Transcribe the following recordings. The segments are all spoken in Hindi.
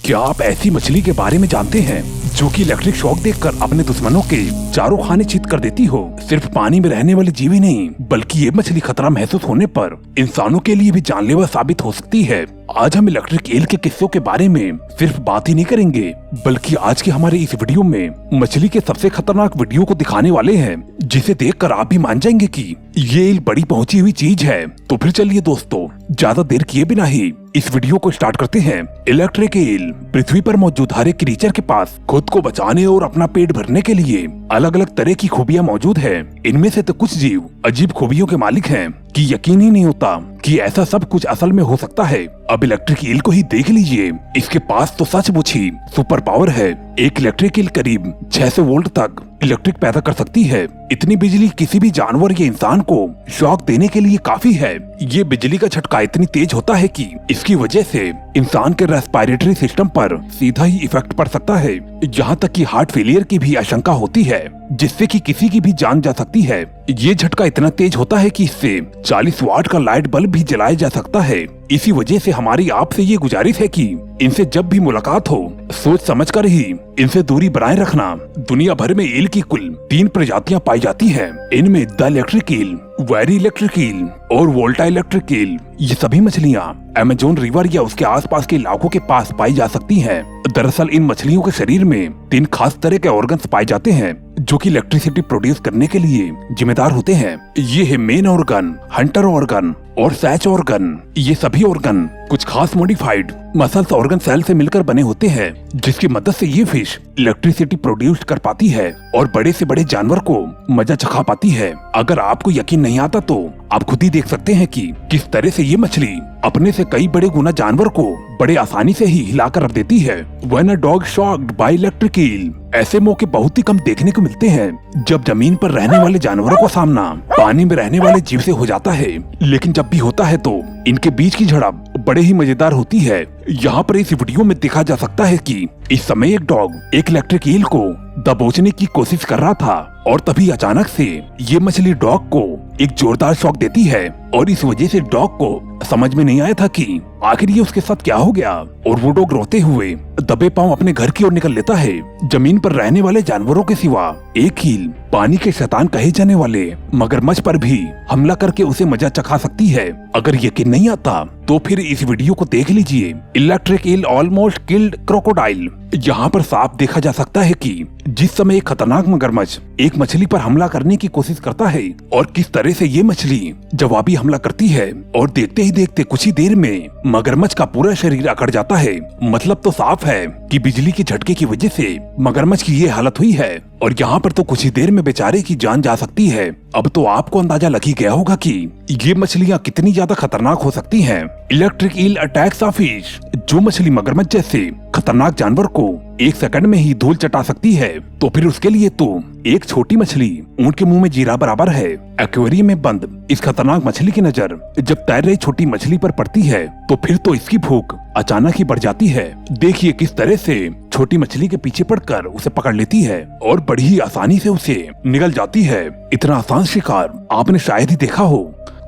क्या आप ऐसी मछली के बारे में जानते हैं जो कि इलेक्ट्रिक शॉक देकर अपने दुश्मनों के चारों खाने चित कर देती हो? सिर्फ पानी में रहने वाली जीव ही नहीं, बल्कि ये मछली खतरा महसूस होने पर इंसानों के लिए भी जानलेवा साबित हो सकती है। आज हम इलेक्ट्रिक ईल के किस्सों के बारे में सिर्फ बात ही नहीं करेंगे, बल्कि आज के हमारे इस वीडियो में मछली के सबसे खतरनाक वीडियो को दिखाने वाले हैं, जिसे देखकर आप भी मान जाएंगे कि ये ईल बड़ी पहुंची हुई चीज है। तो फिर चलिए दोस्तों, ज्यादा देर किए बिना ही इस वीडियो को स्टार्ट करते हैं। इलेक्ट्रिक ईल पृथ्वी पर मौजूद हर एक क्रीचर के पास खुद को बचाने और अपना पेट भरने के लिए अलग अलग तरह की खूबियां मौजूद है। इनमें से तो कुछ जीव अजीब खूबियों के मालिक हैं कि यकीन ही नहीं होता कि ऐसा सब कुछ असल में हो सकता है। अब इलेक्ट्रिक ईल को ही देख लीजिए, इसके पास तो सचमुच ही सुपर पावर है। एक इलेक्ट्रिक ईल करीब 600 वोल्ट तक इलेक्ट्रिक पैदा कर सकती है। इतनी बिजली किसी भी जानवर या इंसान को शॉक देने के लिए काफी है। ये बिजली का झटका इतनी तेज होता है कि इसकी वजह से इंसान के रेस्पिरेटरी सिस्टम पर सीधा ही इफेक्ट पड़ सकता है। यहाँ तक कि हार्ट फेलियर की भी आशंका होती है, जिससे कि किसी की भी जान जा सकती है। ये झटका इतना तेज होता है कि इससे 40 वाट का लाइट बल्ब भी जलाया जा सकता है। इसी वजह से हमारी आपसे ये गुजारिश है कि इनसे जब भी मुलाकात हो, सोच समझ कर ही इनसे दूरी बनाए रखना। दुनिया भर में ईल की कुल 3 प्रजातियां पाई जाती हैं। इनमें the electric eel, very electric eel और वोल्टा इलेक्ट्रिक ईल। ये सभी मछलियां अमेज़न रिवर या उसके आसपास के इलाकों के पास पाई जा सकती हैं। दरअसल इन मछलियों के शरीर में 3 खास तरह के ऑर्गन्स पाए जाते हैं जो कि इलेक्ट्रिसिटी प्रोड्यूस करने के लिए जिम्मेदार होते हैं। ये है मेन ऑर्गन, हंटर ऑर्गन और सैच ऑर्गन। ये सभी ऑर्गन कुछ खास मॉडिफाइड मसल्स ऑर्गन सेल से मिलकर बने होते हैं, जिसकी मदद से ये फिश इलेक्ट्रिसिटी प्रोड्यूस कर पाती है और बड़े से बड़े जानवर को मजा चखा पाती है। अगर आपको यकीन नहीं आता तो आप खुद ही देख सकते हैं कि किस तरह से ये मछली अपने से कई बड़े गुना जानवर को बड़े आसानी से ही हिलाकर रख देती है। When a dog shocked by electric eel, ऐसे मौके बहुत ही कम देखने को मिलते हैं जब जमीन पर रहने वाले जानवरों का सामना पानी में रहने वाले जीव से हो जाता है। लेकिन जब भी होता है तो इनके बीच की झड़प बड़े ही मजेदार होती है। यहाँ पर इस वीडियो में देखा जा सकता है कि इस समय एक डॉग एक इलेक्ट्रिक ईल को दबोचने की कोशिश कर रहा था और तभी अचानक से ये मछली डॉग को एक जोरदार शॉक देती है और इस वजह से डॉग को समझ में नहीं आया था कि आखिर ये उसके साथ क्या हो गया और वो डॉग रोते हुए दबे पांव अपने घर की ओर निकल लेता है। जमीन पर रहने वाले जानवरों के सिवा एक ईल पानी के शैतान कहे जाने वाले मगरमच्छ पर भी हमला करके उसे मजा चखा सकती है। अगर यकीन नहीं आता तो फिर इस वीडियो को देख लीजिए। Electric eel almost killed crocodile. यहाँ पर साफ देखा जा सकता है कि जिस समय एक खतरनाक मगरमच्छ एक मछली पर हमला करने की कोशिश करता है और किस तरह से ये मछली जवाबी हमला करती है और देखते ही देखते कुछ ही देर में मगरमच्छ का पूरा शरीर अकड़ जाता है। मतलब तो साफ है कि बिजली के झटके की वजह से मगरमच्छ की ये हालत हुई है और यहाँ पर तो कुछ ही देर में बेचारे की जान जा सकती है। अब तो आपको अंदाजा लग ही गया होगा कि ये मछलियाँ कितनी ज्यादा खतरनाक हो सकती हैं। Electric eel attacks a fish. जो मछली मगरमच्छ जैसे खतरनाक जानवर को 1 सेकंड में ही धूल चटा सकती है, तो फिर उसके लिए तो एक छोटी मछली ऊंट के मुंह में जीरा बराबर है। एक्वेरियम में बंद इस खतरनाक मछली की नजर जब तैर रही छोटी मछली पर पड़ती है तो फिर तो इसकी भूख अचानक ही बढ़ जाती है। देखिए किस तरह से छोटी मछली के पीछे पड़कर उसे पकड़ लेती है और बड़ी ही आसानी से उसे निगल जाती है। इतना आसान शिकार आपने शायद ही देखा हो।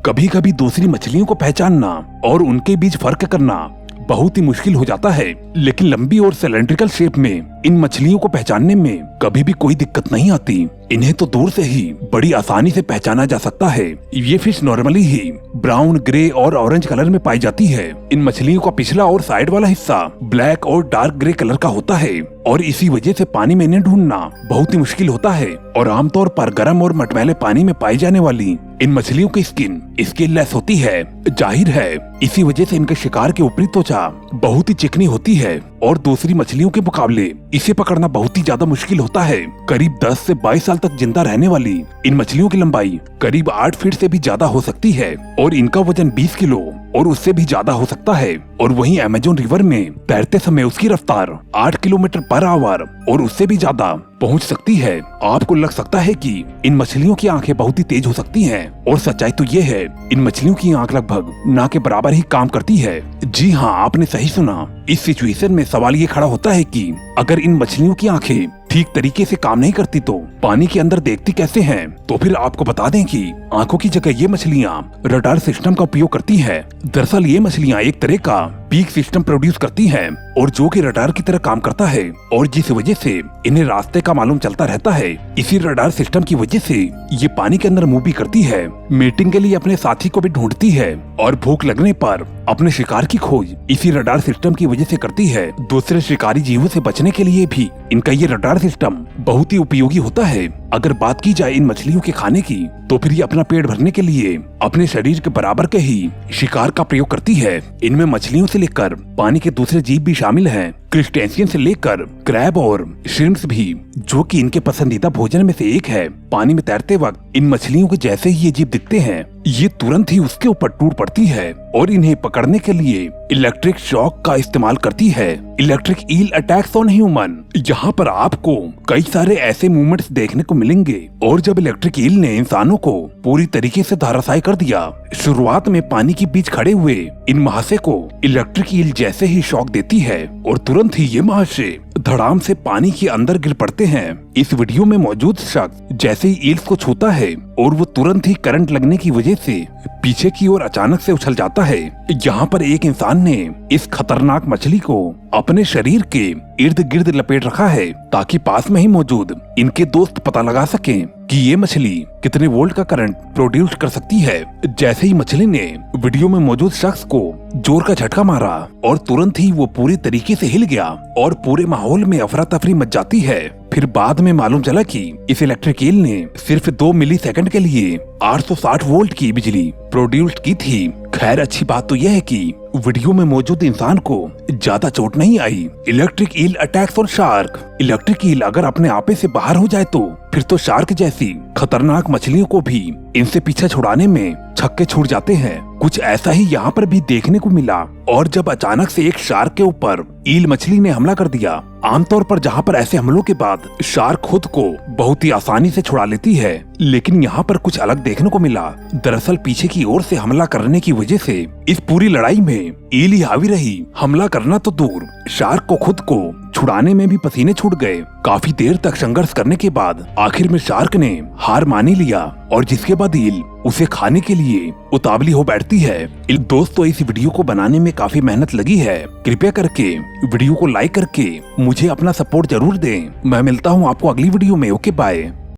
कभी कभी दूसरी मछलियों को पहचानना और उनके बीच फर्क करना बहुत ही मुश्किल हो जाता है, लेकिन लंबी और सिलेंड्रिकल शेप में इन मछलियों को पहचानने में कभी भी कोई दिक्कत नहीं आती। इन्हें तो दूर से ही बड़ी आसानी से पहचाना जा सकता है। ये फिश नॉर्मली ही ब्राउन, ग्रे और ऑरेंज कलर में पाई जाती है। इन मछलियों का पिछला और साइड वाला हिस्सा ब्लैक और डार्क ग्रे कलर का होता है और इसी वजह से पानी में इन्हें ढूंढना बहुत ही मुश्किल होता है और आमतौर पर गर्म और मटमैले पानी में पाई जाने वाली इन मछलियों की स्किन स्किनलेस होती है। जाहिर है इसी वजह से इनके शिकार की ऊपरी त्वचा बहुत ही चिकनी होती है और दूसरी मछलियों के मुकाबले इसे पकड़ना बहुत ही ज्यादा मुश्किल होता है। करीब 10 से 22 साल तक जिंदा रहने वाली इन मछलियों की लंबाई करीब 8 फीट से भी ज्यादा हो सकती है और इनका वजन 20 किलो और उससे भी ज्यादा हो सकता है। और वहीं अमेज़न रिवर में तैरते समय उसकी रफ्तार 8 किलोमीटर पर आवर और उससे भी ज्यादा पहुंच सकती है। आपको लग सकता है कि इन मछलियों की आंखें बहुत ही तेज हो सकती हैं और सच्चाई तो ये है इन मछलियों की आंख लगभग ना के बराबर ही काम करती है। जी हाँ, आपने सही सुना। इस सिचुएशन में सवाल ये खड़ा होता है कि अगर इन मछलियों की आंखें ठीक तरीके से काम नहीं करती तो पानी के अंदर देखती कैसे हैं? तो फिर आपको बता दें कि आंखों की जगह ये मछलियाँ रडार सिस्टम का उपयोग करती हैं। दरअसल ये मछलियाँ एक तरह का पीक सिस्टम प्रोड्यूस करती हैं और जो कि रडार की तरह काम करता है और जिस वजह से इन्हें रास्ते का मालूम चलता रहता है। इसी रडार सिस्टम की वजह से ये पानी के अंदर मूव भी करती है, मीटिंग के लिए अपने साथी को भी ढूंढती है और भूख लगने पर अपने शिकार की खोज इसी रडार सिस्टम की वजह से करती है। दूसरे शिकारी जीवों से बचने के लिए भी इनका ये रडार सिस्टम बहुत ही उपयोगी होता है। अगर बात की जाए इन मछलियों के खाने की तो फिर ये अपना पेट भरने के लिए अपने शरीर के बराबर के ही शिकार का प्रयोग करती है। इनमें मछलियों से लेकर पानी के दूसरे जीव भी शामिल हैं, क्रिस्टेशियन से लेकर क्रैब और श्रिम्प्स भी, जो कि इनके पसंदीदा भोजन में से एक है। पानी में तैरते वक्त इन मछलियों के जैसे ही ये जीव दिखते हैं, ये तुरंत ही उसके ऊपर टूट पड़ती है और इन्हें पकड़ने के लिए इलेक्ट्रिक शॉक का इस्तेमाल करती है। Electric eel attacks on human. यहाँ पर आपको कई सारे ऐसे मूवमेंट्स देखने को मिलेंगे और जब इलेक्ट्रिक ईल ने इंसानों को पूरी तरीके से धराशायी कर दिया। शुरुआत में पानी के बीच खड़े हुए इन महाशय को इलेक्ट्रिक ईल जैसे ही शॉक देती है और तुरंत ही ये महाशय धड़ाम से पानी के अंदर गिर पड़ते हैं। इस वीडियो में मौजूद शख्स जैसे ही ईल्स को छूता है और वो तुरंत ही करंट लगने की वजह से पीछे की ओर अचानक से उछल जाता है। यहाँ पर एक इंसान ने इस खतरनाक मछली को अपने शरीर के इर्द गिर्द लपेट रखा है ताकि पास में ही मौजूद इनके दोस्त पता लगा सकें कि ये मछली कितने वोल्ट का करंट प्रोड्यूस कर सकती है। जैसे ही मछली ने वीडियो में मौजूद शख्स को जोर का झटका मारा और तुरंत ही वो पूरी तरीके से हिल गया और पूरे माहौल में अफरा तफरी मच जाती है। फिर बाद में मालूम चला कि इस इलेक्ट्रिक ईल ने सिर्फ 2 मिलीसेकंड के लिए 860 वोल्ट की बिजली प्रोड्यूस की थी। खैर अच्छी बात तो यह है कि वीडियो में मौजूद इंसान को ज्यादा चोट नहीं आई। Electric eel attacks on shark. Electric eel अगर अपने आपे से बाहर हो जाए तो फिर तो शार्क जैसी खतरनाक मछलियों को भी इनसे पीछा छुड़ाने में छक्के छूट जाते हैं। कुछ ऐसा ही यहाँ पर भी देखने को मिला और जब अचानक से एक शार्क के ऊपर ईल मछली ने हमला कर दिया। आमतौर पर जहाँ पर ऐसे हमलों के बाद शार्क खुद को बहुत ही आसानी से छुड़ा लेती है, लेकिन यहाँ पर कुछ अलग देखने को मिला। दरअसल पीछे की ओर से हमला करने की वजह से इस पूरी लड़ाई में ईल ही हावी रही। हमला करना तो दूर, शार्क को खुद को छुड़ाने में भी पसीने छूट गए। काफी देर तक संघर्ष करने के बाद आखिर में शार्क ने हार मान ही लिया और जिसके बाद ईल उसे खाने के लिए उतावली हो बैठती है। दोस्तों इस वीडियो को बनाने में काफी मेहनत लगी है, कृपया करके वीडियो को लाइक करके मुझे अपना सपोर्ट जरूर दें। मैं मिलता हूँ आपको अगली वीडियो में। Okay bye.